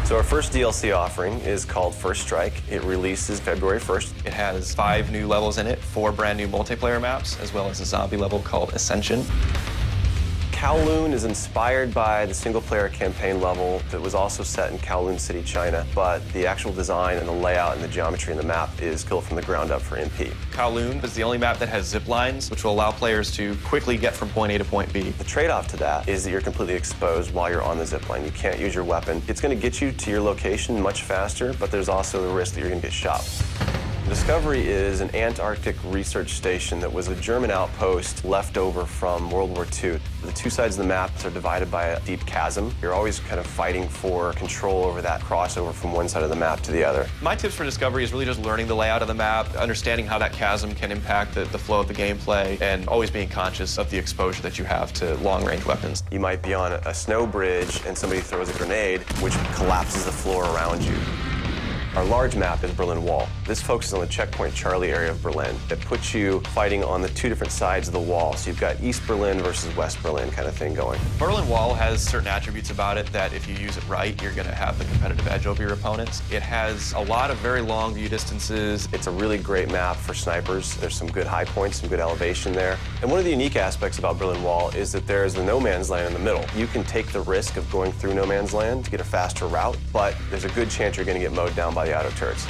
So our first DLC offering is called First Strike. It releases February 1st. It has 5 new levels in it, 4 brand new multiplayer maps, as well as a zombie level called Ascension. Kowloon is inspired by the single-player campaign level that was also set in Kowloon City, China, but the actual design and the layout and the geometry in the map is built from the ground up for MP. Kowloon is the only map that has zip lines, which will allow players to quickly get from point A to point B. The trade-off to that is that you're completely exposed while you're on the zip line. You can't use your weapon. It's going to get you to your location much faster, but there's also the risk that you're going to get shot. Discovery is an Antarctic research station that was a German outpost left over from World War II. The 2 sides of the map are divided by a deep chasm. You're always kind of fighting for control over that crossover from one side of the map to the other. My tips for Discovery is really just learning the layout of the map, understanding how that chasm can impact the flow of the gameplay, and always being conscious of the exposure that you have to long-range weapons. You might be on a snow bridge and somebody throws a grenade, which collapses the floor around you. Our large map is Berlin Wall. This focuses on the Checkpoint Charlie area of Berlin. It puts you fighting on the 2 different sides of the wall. So you've got East Berlin versus West Berlin kind of thing going. Berlin Wall has certain attributes about it that if you use it right, you're going to have the competitive edge over your opponents. It has a lot of very long view distances. It's a really great map for snipers. There's some good high points, some good elevation there. And one of the unique aspects about Berlin Wall is that there's the no man's land in the middle. You can take the risk of going through no man's land to get a faster route, but there's a good chance you're going to get mowed down by the auto turrets.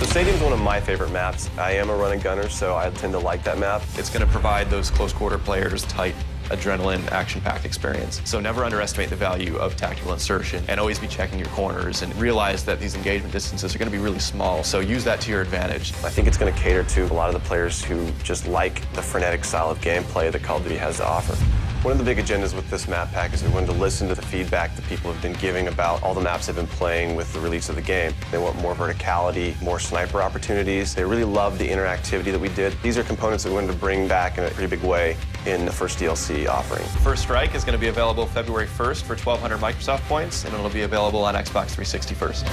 So Stadium's one of my favorite maps. I am a running gunner, so I tend to like that map. It's going to provide those close quarter players tight adrenaline, action-packed experience. So never underestimate the value of tactical insertion and always be checking your corners and realize that these engagement distances are going to be really small, so use that to your advantage. I think it's going to cater to a lot of the players who just like the frenetic style of gameplay that Call of Duty has to offer. One of the big agendas with this map pack is we wanted to listen to the feedback that people have been giving about all the maps they've been playing with the release of the game. They want more verticality, more sniper opportunities. They really love the interactivity that we did. These are components that we wanted to bring back in a pretty big way in the first DLC offering. First Strike is going to be available February 1st for 1,200 Microsoft points, and it'll be available on Xbox 360 first.